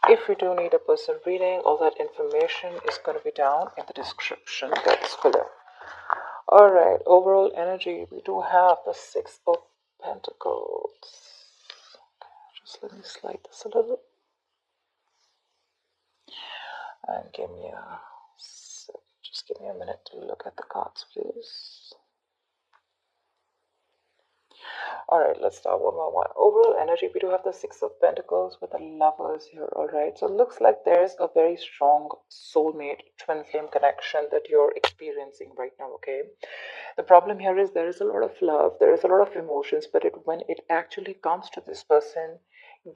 If you do need a personal reading, all that information is going to be down in the description box below. Alright, overall energy, we do have the Six of Pentacles. Just let me slide this a little. And just give me a minute to look at the cards, please. Alright, let's start one by one. Overall energy, we do have the Six of Pentacles with the Lovers here, alright? So it looks like there's a very strong soulmate, twin flame connection that you're experiencing right now, okay? The problem here is there is a lot of love, there is a lot of emotions, but when it actually comes to this person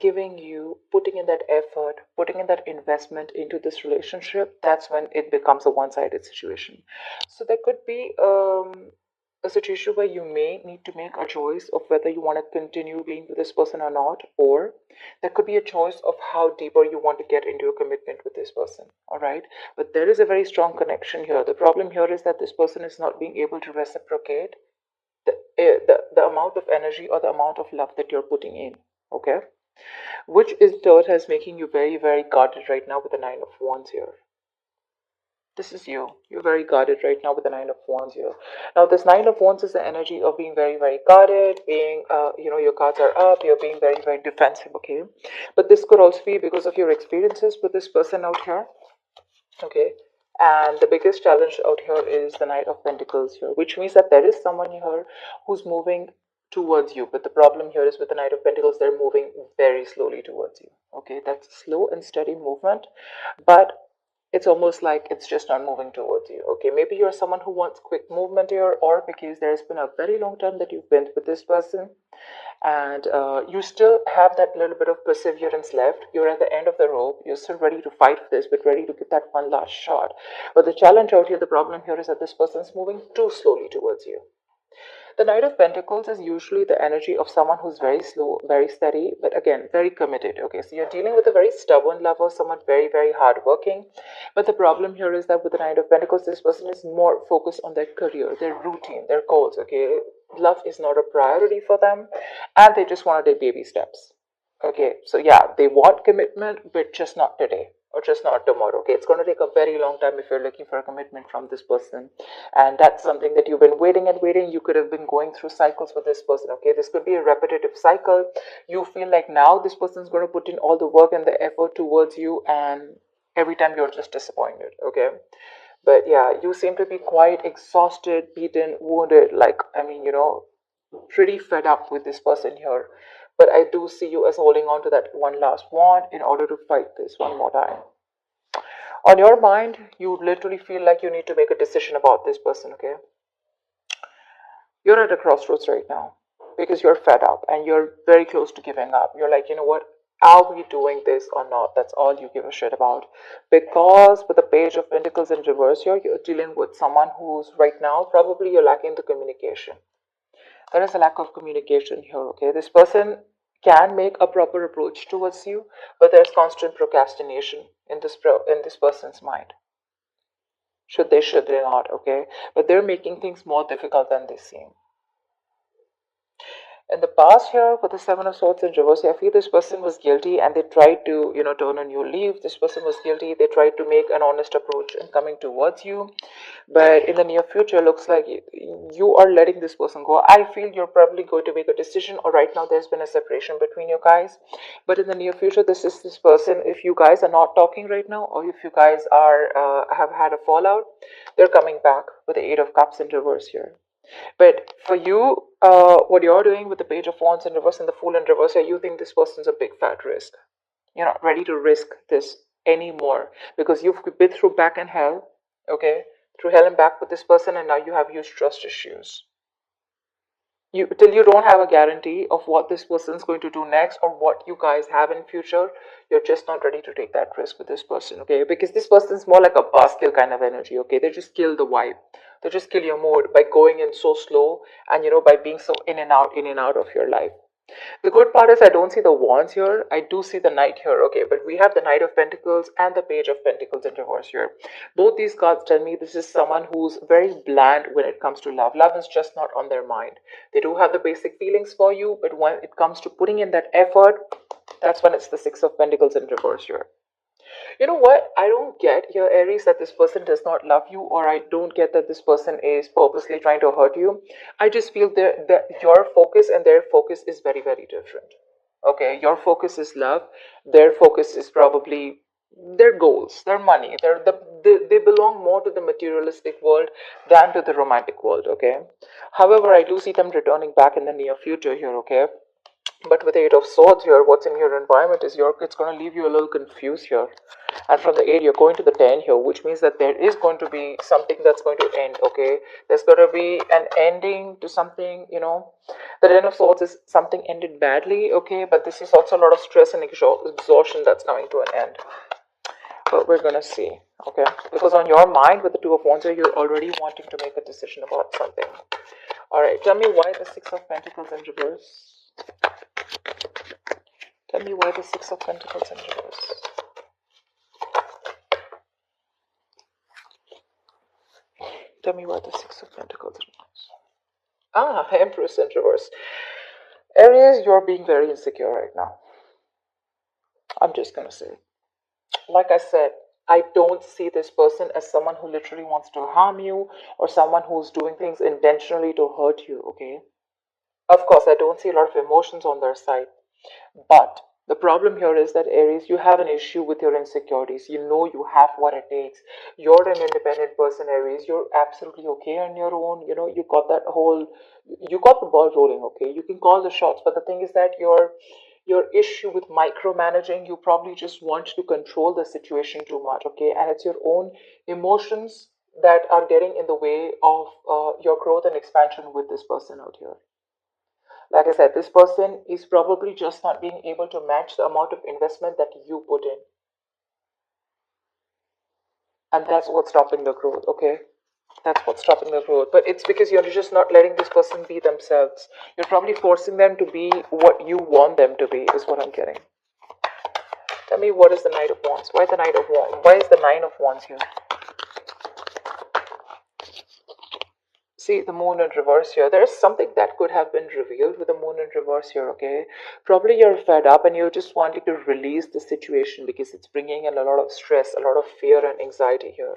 giving you, putting in that effort, putting in that investment into this relationship, that's when it becomes a one-sided situation. So there could be a situation where you may need to make a choice of whether you want to continue being with this person or not, or there could be a choice of how deeper you want to get into a commitment with this person, all right? But there is a very strong connection here. The problem here is that this person is not being able to reciprocate the amount of energy or the amount of love that you're putting in, okay? Which is third is making you very, very guarded right now with the Nine of Wands here. This is you. You're very guarded right now with the Nine of Wands here. Now, this Nine of Wands is the energy of being very, very guarded, being, your cards are up, you're being very, very defensive, okay? But this could also be because of your experiences with this person out here, okay? And the biggest challenge out here is the Knight of Pentacles here, which means that there is someone here who's moving towards you. But the problem here is with the Knight of Pentacles, they're moving very slowly towards you, okay? That's a slow and steady movement, but it's almost like it's just not moving towards you, okay? Maybe you're someone who wants quick movement here, or because there's been a very long time that you've been with this person, and you still have that little bit of perseverance left. You're at the end of the rope. You're still ready to fight for this, but ready to give that one last shot. But the challenge out here, the problem here is that this person's moving too slowly towards you. The Knight of Pentacles is usually the energy of someone who's very slow, very steady, but again, very committed. Okay, so you're dealing with a very stubborn lover, someone very, very hardworking. But the problem here is that with the Knight of Pentacles, this person is more focused on their career, their routine, their goals. Okay, love is not a priority for them, and they just want to take baby steps. Okay, so yeah, they want commitment, but just not today or just not tomorrow. Okay, it's going to take a very long time if you're looking for a commitment from this person, and that's something that you've been waiting and waiting. You could have been going through cycles with this person. Okay, this could be a repetitive cycle. You feel like now this person's going to put in all the work and the effort towards you, and every time you're just disappointed. Okay, but yeah, you seem to be quite exhausted, beaten, wounded, like, pretty fed up with this person here. But I do see you as holding on to that one last wand in order to fight this one more time. On your mind, you literally feel like you need to make a decision about this person, okay? You're at a crossroads right now because you're fed up and you're very close to giving up. You're like, you know what? Are we doing this or not? That's all you give a shit about. Because with the Page of Pentacles in reverse here, you're dealing with someone who's right now, probably you're lacking the communication. There is a lack of communication here, okay? This person can make a proper approach towards you, but there's constant procrastination in this person's mind. Should they not, okay? But they're making things more difficult than they seem. In the past here, with the Seven of Swords in reverse, I feel this person was guilty and they tried to, turn a new leaf. This person was guilty. They tried to make an honest approach in coming towards you. But in the near future, looks like you are letting this person go. I feel you're probably going to make a decision, or right now there's been a separation between you guys. But in the near future, this is this person. If you guys are not talking right now, or if you guys are have had a fallout, they're coming back with the Eight of Cups in reverse here. But for you, what you're doing with the Page of Wands in reverse and the Fool in reverse, you think this person's a big fat risk. You're not ready to risk this anymore because you've been through back and hell, okay? Through hell and back with this person, and now you have huge trust issues. Till you don't have a guarantee of what this person's going to do next or what you guys have in future, you're just not ready to take that risk with this person, okay? Because this person's more like a buzzkill kind of energy, okay? They just kill the vibe. They just kill your mood by going in so slow and, by being so in and out of your life. The good part is I don't see the wands here. I do see the knight here, okay? But we have the Knight of Pentacles and the Page of Pentacles in reverse here. Both these cards tell me this is someone who's very bland when it comes to love. Love is just not on their mind. They do have the basic feelings for you, but when it comes to putting in that effort, that's when it's the Six of Pentacles in reverse here. You know what? I don't get here, Aries, that this person does not love you, or I don't get that this person is purposely trying to hurt you. I just feel that your focus and their focus is very, very different. Okay, your focus is love, their focus is probably their goals, their money. They belong more to the materialistic world than to the romantic world, okay? However, I do see them returning back in the near future here, okay? But with the Eight of Swords here, what's in your environment is it's going to leave you a little confused here. And from the 8, you're going to the 10 here, which means that there is going to be something that's going to end, okay? There's going to be an ending to something, you know. The 10 of Swords is something ended badly, okay? But this is also a lot of stress and exhaustion that's coming to an end. But we're going to see, okay? Because on your mind, with the Two of Wands here, you're already wanting to make a decision about something. All right, tell me why the Six of Pentacles in reverse. Tell me why the Six of Pentacles in reverse. Tell me why the Six of Pentacles in reverse. Empress in reverse. Aries, you're being very insecure right now. I'm just going to say. Like I said, I don't see this person as someone who literally wants to harm you or someone who's doing things intentionally to hurt you, okay? Of course, I don't see a lot of emotions on their side. But the problem here is that, Aries, you have an issue with your insecurities. You know you have what it takes. You're an independent person, Aries. You're absolutely okay on your own. You know, you got the ball rolling, okay? You can call the shots. But the thing is that your issue with micromanaging, you probably just want to control the situation too much, okay? And it's your own emotions that are getting in the way of your growth and expansion with this person out here. Like I said, this person is probably just not being able to match the amount of investment that you put in. And that's what's stopping the growth, okay? That's what's stopping the growth. But it's because you're just not letting this person be themselves. You're probably forcing them to be what you want them to be, is what I'm getting. Tell me, what is the Knight of Wands? Why the Knight of Wands? Why is the Nine of Wands here? See, the Moon in reverse here. There's something that could have been revealed with the Moon in reverse here, okay? Probably you're fed up and you're just wanting to release the situation because it's bringing in a lot of stress, a lot of fear and anxiety here.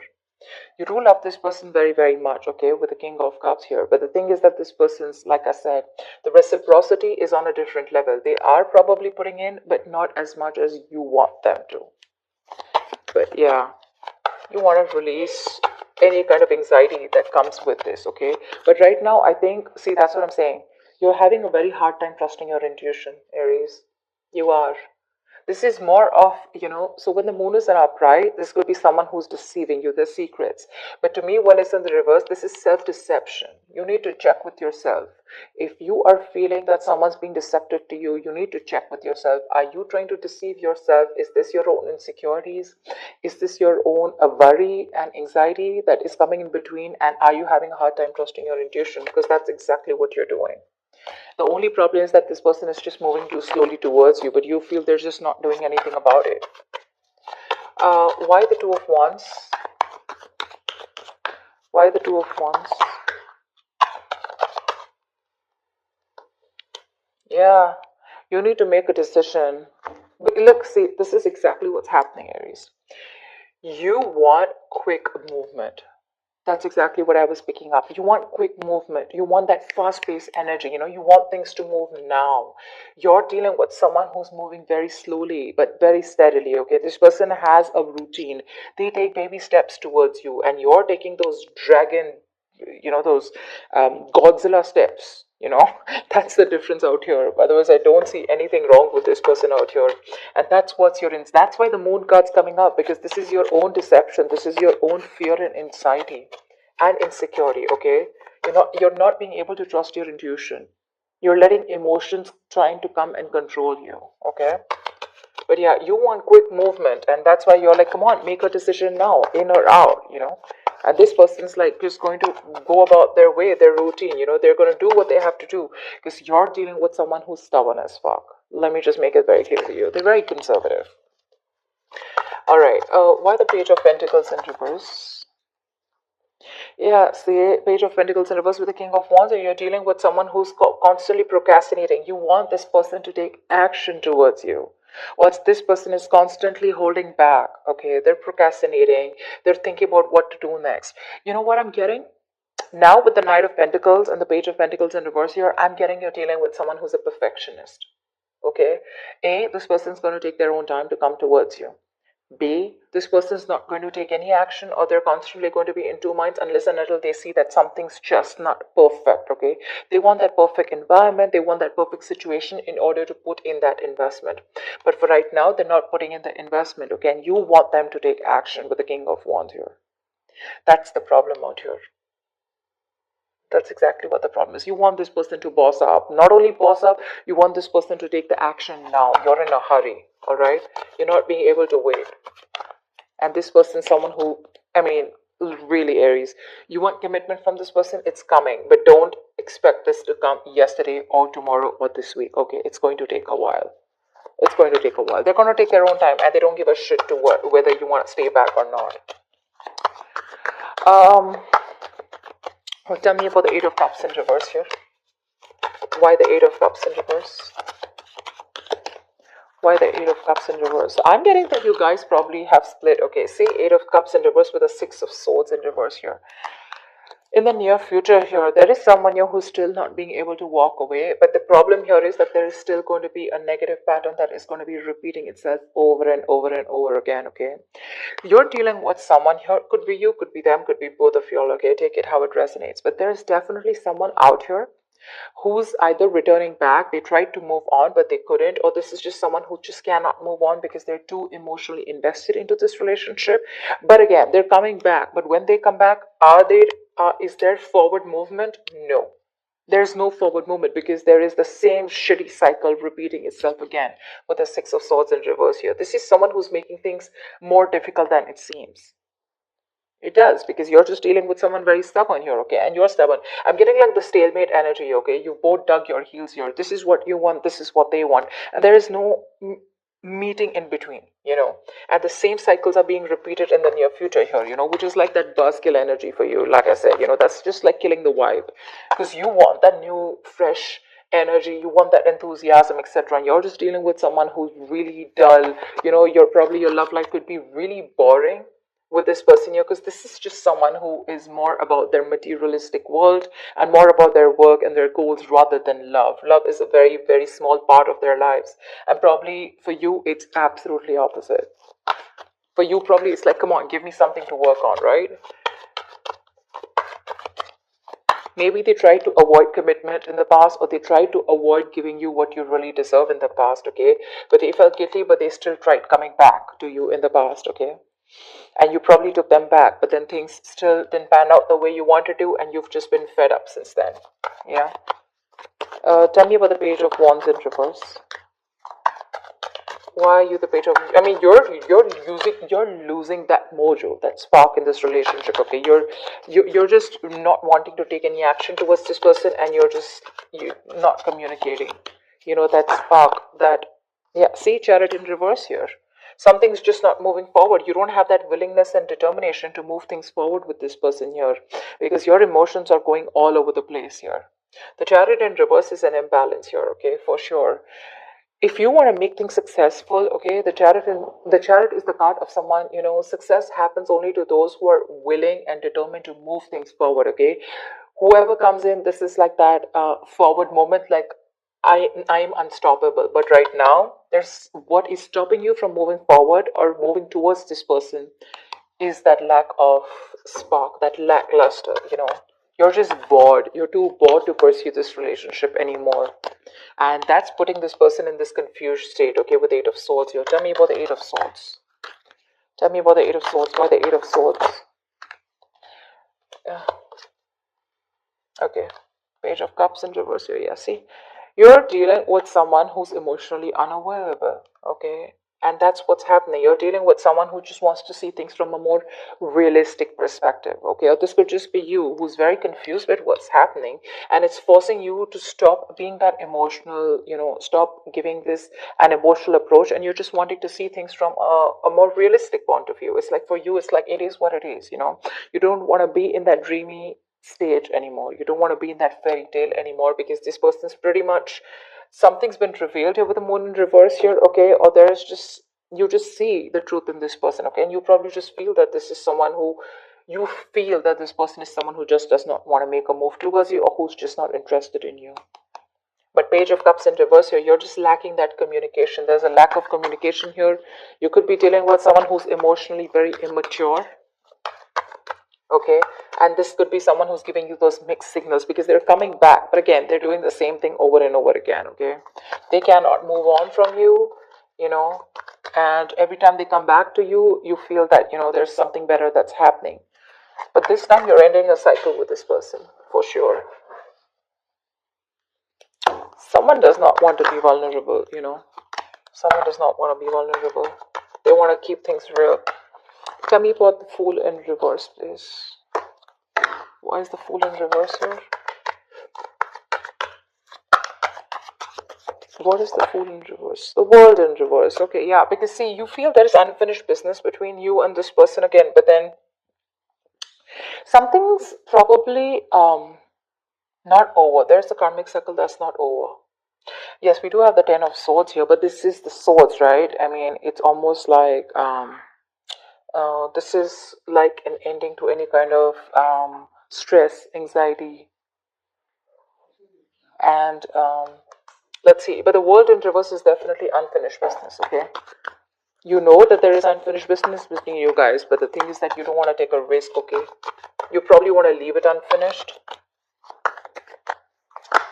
You do love this person very, very much, okay, with the King of Cups here. But the thing is that this person's, like I said, the reciprocity is on a different level. They are probably putting in, but not as much as you want them to. But yeah, you want to release any kind of anxiety that comes with this, okay? But right now, I think, see, that's what I'm saying. You're having a very hard time trusting your intuition, Aries. You are. This is more of, so when the moon is in upright, this could be someone who's deceiving you, their secrets. But to me, when it's in the reverse, this is self-deception. You need to check with yourself. If you are feeling that someone's being deceptive to you, you need to check with yourself. Are you trying to deceive yourself? Is this your own insecurities? Is this your own worry and anxiety that is coming in between? And are you having a hard time trusting your intuition? Because that's exactly what you're doing. The only problem is that this person is just moving too slowly towards you, but you feel they're just not doing anything about it. Why the Two of Wands? Why the Two of Wands? Yeah, you need to make a decision. But look, see, this is exactly what's happening, Aries. You want quick movement. That's exactly what I was picking up. You want quick movement. You want that fast-paced energy. You want things to move now. You're dealing with someone who's moving very slowly, but very steadily, okay? This person has a routine. They take baby steps towards you, and you're taking those dragon, those Godzilla steps. That's the difference out here. Otherwise, I don't see anything wrong with this person out here. And that's that's why the moon card's coming up, because this is your own deception. This is your own fear and anxiety and insecurity, okay? You're not being able to trust your intuition. You're letting emotions trying to come and control you, okay? But yeah, you want quick movement, and that's why you're like, come on, make a decision now, in or out, And this person's like just going to go about their way, their routine, they're going to do what they have to do, because you're dealing with someone who's stubborn as fuck. Let me just make it very clear to you. They're very conservative. All right, why the Page of Pentacles in reverse? Yeah, see, Page of Pentacles in reverse with the King of Wands, and you're dealing with someone who's constantly procrastinating. You want this person to take action towards you. What this person is constantly holding back, okay? They're procrastinating. They're thinking about what to do next. You know what I'm getting? Now with the Knight of Pentacles and the Page of Pentacles in reverse here, I'm getting you're dealing with someone who's a perfectionist. Okay? A, this person's going to take their own time to come towards you. B, this person's not going to take any action, or they're constantly going to be in two minds unless and until they see that something's just not perfect, okay? They want that perfect environment, they want that perfect situation in order to put in that investment. But for right now, they're not putting in the investment, okay? And you want them to take action with the King of Wands here. That's the problem out here. That's exactly what the problem is. You want this person to boss up. Not only boss up, you want this person to take the action now. You're in a hurry, all right? You're not being able to wait. And this person is someone who, I mean, really Aries, you want commitment from this person, it's coming. But don't expect this to come yesterday or tomorrow or this week, okay? It's going to take a while. It's going to take a while. They're going to take their own time, and they don't give a shit to whether you want to stay back or not. Well, tell me about the Eight of Cups in reverse here. Why the Eight of Cups in reverse? Why the Eight of Cups in reverse? I'm getting that you guys probably have split. Okay, see Eight of Cups in reverse with a Six of Swords in reverse here. In the near future here, there is someone here who's still not being able to walk away. But the problem here is that there is still going to be a negative pattern that is going to be repeating itself over and over and over again, okay? You're dealing with someone here. Could be you, could be them, could be both of you all, okay? Take it how it resonates. But there is definitely someone out here who's either returning back, they tried to move on but they couldn't, or this is just someone who just cannot move on because they're too emotionally invested into this relationship. But again, they're coming back. But when they come back, is there forward movement? No. There's no forward movement because there is the same shitty cycle repeating itself again with the Six of Swords in reverse here. This is someone who's making things more difficult than it seems. It does, because you're just dealing with someone very stubborn here, okay? And you're stubborn. I'm getting like the stalemate energy, okay? You both dug your heels here. This is what you want, this is what they want. And there is no meeting in between, you know? And the same cycles are being repeated in the near future here, you know, which is like that buzzkill energy for you. Like I said, you know, that's just like killing the vibe. Because you want that new, fresh energy, you want that enthusiasm, etc. And you're just dealing with someone who's really dull. You know, your love life could be really boring with this person here, because this is just someone who is more about their materialistic world and more about their work and their goals rather than love. Love is a very, very small part of their lives. And probably for you, it's absolutely opposite. For you, probably it's like, come on, give me something to work on, right? Maybe they tried to avoid commitment in the past, or they tried to avoid giving you what you really deserve in the past, okay? But they felt guilty, but they still tried coming back to you in the past, okay? And you probably took them back, but then things still didn't pan out the way you wanted to, and you've just been fed up since then. Yeah. Tell me about the Page of Wands in reverse. Why are you the Page of? I mean, you're losing that mojo, that spark in this relationship. Okay, you're just not wanting to take any action towards this person, and you're not communicating. You know, that spark, that, yeah. See, Chariot in reverse here. Something's just not moving forward. You don't have that willingness and determination to move things forward with this person here, because your emotions are going all over the place here. The Chariot in reverse is an imbalance here, okay, for sure. If you want to make things successful, okay, the Chariot is the card of someone, you know, success happens only to those who are willing and determined to move things forward, okay? Whoever comes in, this is like that forward moment, like I'm unstoppable. But right now, there's what is stopping you from moving forward or moving towards this person is that lack of spark, that lackluster, you know. You're just bored. You're too bored to pursue this relationship anymore. And that's putting this person in this confused state, okay, with the Eight of Swords here. Tell me about the Eight of Swords. Tell me about the Eight of Swords. Why the Eight of Swords? Yeah. Okay. Page of Cups in reverse here, yeah, see? You're dealing with someone who's emotionally unavailable, okay? And that's what's happening. You're dealing with someone who just wants to see things from a more realistic perspective, okay? Or this could just be you who's very confused with what's happening, and it's forcing you to stop being that emotional, you know, stop giving this an emotional approach, and you're just wanting to see things from a more realistic point of view. It's like for you, it's like it is what it is, you know? You don't want to be in that dreamy stage anymore. You don't want to be in that fairy tale anymore, because this person's pretty much something's been revealed here with the moon in reverse here, okay? Or there's just, you just see the truth in this person, okay? And you probably just feel that this is someone who, you feel that this person is someone who just does not want to make a move towards you, or who's just not interested in you. But Page of Cups in reverse here, you're just lacking that communication. There's a lack of communication here. You could be dealing with someone who's emotionally very immature, okay? And this could be someone who's giving you those mixed signals, because they're coming back, but again, they're doing the same thing over and over again, okay? They cannot move on from you, you know, and every time they come back to you, you feel that, you know, there's something better that's happening. But this time you're ending a cycle with this person, for sure. Someone does not want to be vulnerable, you know. Someone does not want to be vulnerable. They want to keep things real. Tell me about the Fool in reverse, please. Why is the Fool in reverse here? What is the Fool in reverse? The World in reverse. Okay, yeah, because see, you feel there is unfinished business between you and this person again, but then something's probably not over. There's a karmic cycle that's not over. Yes, we do have the Ten of Swords here, but this is the swords, right? I mean, it's almost like this is like an ending to any kind of stress, anxiety, and let's see. But the World in reverse is definitely unfinished business, okay? You know that there is unfinished business between you guys, but the thing is that you don't want to take a risk, okay? You probably want to leave it unfinished,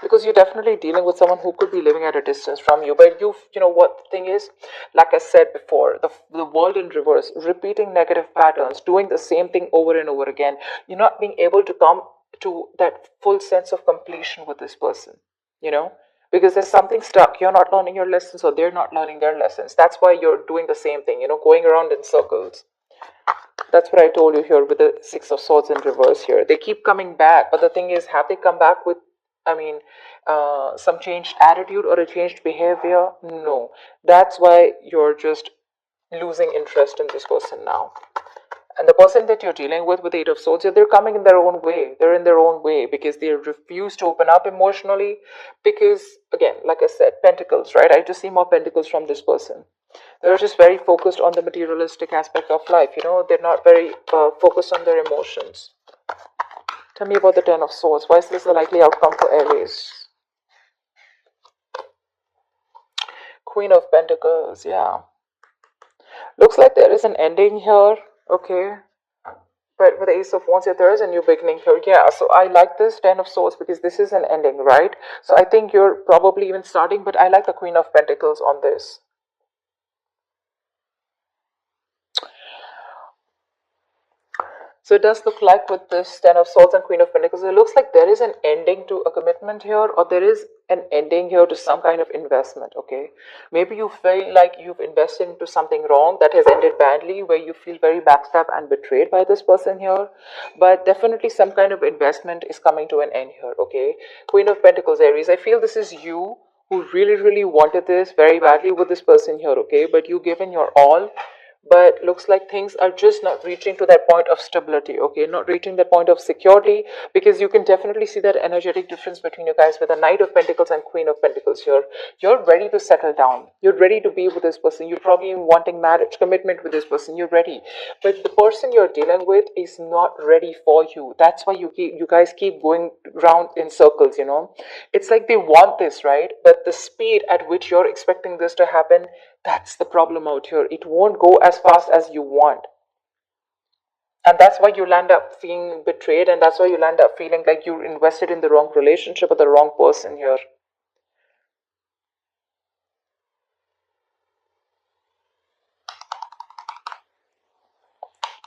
because you're definitely dealing with someone who could be living at a distance from you. But you know what the thing is, like I said before, the World in reverse, repeating negative patterns, doing the same thing over and over again. You're not being able to come to that full sense of completion with this person, you know, because there's something stuck. You're not learning your lessons, or they're not learning their lessons. That's why you're doing the same thing, you know, going around in circles. That's what I told you here with the Six of Swords in reverse here. They keep coming back, but the thing is, have they come back with, I mean, some changed attitude or a changed behavior? No. That's why you're just losing interest in this person now. And the person that you're dealing with the Eight of Swords, they're coming in their own way. They're in their own way because they refuse to open up emotionally. Because, again, like I said, Pentacles, right? I just see more Pentacles from this person. They're just very focused on the materialistic aspect of life, you know. They're not very focused on their emotions. Tell me about the Ten of Swords. Why is this the likely outcome for Aries? Queen of Pentacles, yeah. Looks like there is an ending here, okay. But with the Ace of Wands, there is a new beginning here. Yeah, so I like this Ten of Swords because this is an ending, right? So I think you're probably even starting, but I like the Queen of Pentacles on this. So it does look like with this Ten of Swords and Queen of Pentacles, it looks like there is an ending to a commitment here, or there is an ending here to some kind of investment, okay? Maybe you feel like you've invested into something wrong that has ended badly, where you feel very backstabbed and betrayed by this person here. But definitely some kind of investment is coming to an end here, okay? Queen of Pentacles, Aries, I feel this is you who really, really wanted this very badly with this person here, okay? But you've given your all. But looks like things are just not reaching to that point of stability, okay, not reaching that point of security, because you can definitely see that energetic difference between you guys with the Knight of Pentacles and Queen of Pentacles here. You're ready to settle down, you're ready to be with this person, you're probably even wanting marriage commitment with this person, you're ready, but the person you're dealing with is not ready for you. That's why you guys keep going round in circles, you know. It's like they want this, right? But the speed at which you're expecting this to happen, that's the problem out here. It won't go as fast as you want. And that's why you land up feeling betrayed, and that's why you land up feeling like you're invested in the wrong relationship with the wrong person here.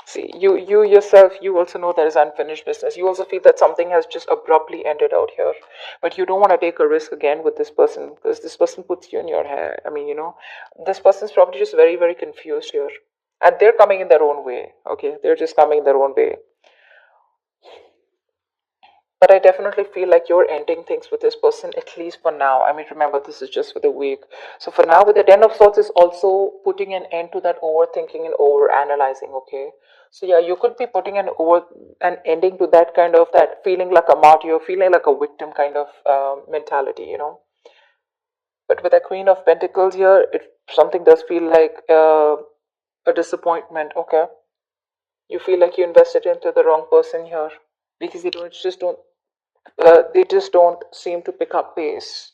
See, you yourself, you also know there is unfinished business. You also feel that something has just abruptly ended out here. But you don't want to take a risk again with this person, because this person puts you in your hair. I mean, you know, this person's probably just very, very confused here. And they're coming in their own way, okay? They're just coming in their own way. But I definitely feel like you're ending things with this person, at least for now. I mean, remember, this is just for the week. So for now, with the Ten of Swords is also putting an end to that overthinking and over analyzing, okay? So yeah, you could be putting an ending to that kind of, that feeling like a martyr, feeling like a victim kind of mentality, you know? But with a Queen of Pentacles here, something does feel like a disappointment. Okay, you feel like you invested into the wrong person here, because they just don't seem to pick up pace,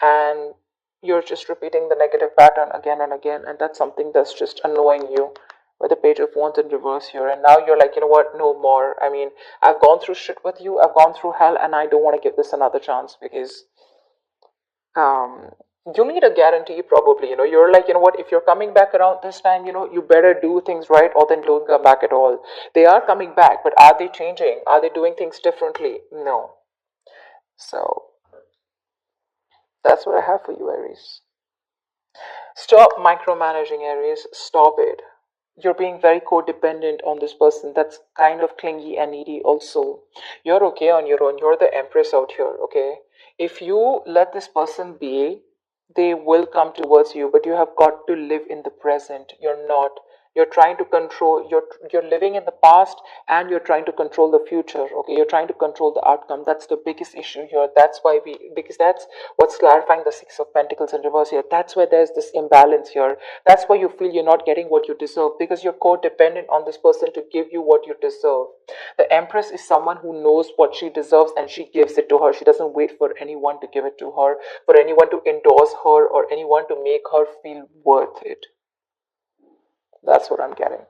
and you're just repeating the negative pattern again and again, and that's something that's just annoying you. With the Page of Wands in reverse here, and now you're like, you know what, no more. I mean, I've gone through shit with you, I've gone through hell, and I don't want to give this another chance, because um you need a guarantee probably. You're like, you know what, if you're coming back around this time, you better do things right, or then don't come back at all. They are coming back, but are they changing? Are they doing things differently? No. So that's what I have for you, Aries. Stop micromanaging, Aries. Stop it. You're being very codependent on this person that's kind of clingy and needy also. You're okay on your own. You're the Empress out here, okay? If you let this person be, they will come towards you, but you have got to live in the present. You're trying to control, you're living in the past, and you're trying to control the future. Okay, you're trying to control the outcome. That's the biggest issue here. Because that's what's clarifying the Six of Pentacles in reverse here. That's where there's this imbalance here. That's why you feel you're not getting what you deserve, because you're codependent on this person to give you what you deserve. The Empress is someone who knows what she deserves, and she gives it to her. She doesn't wait for anyone to give it to her, for anyone to endorse her, or anyone to make her feel worth it. That's what I'm getting.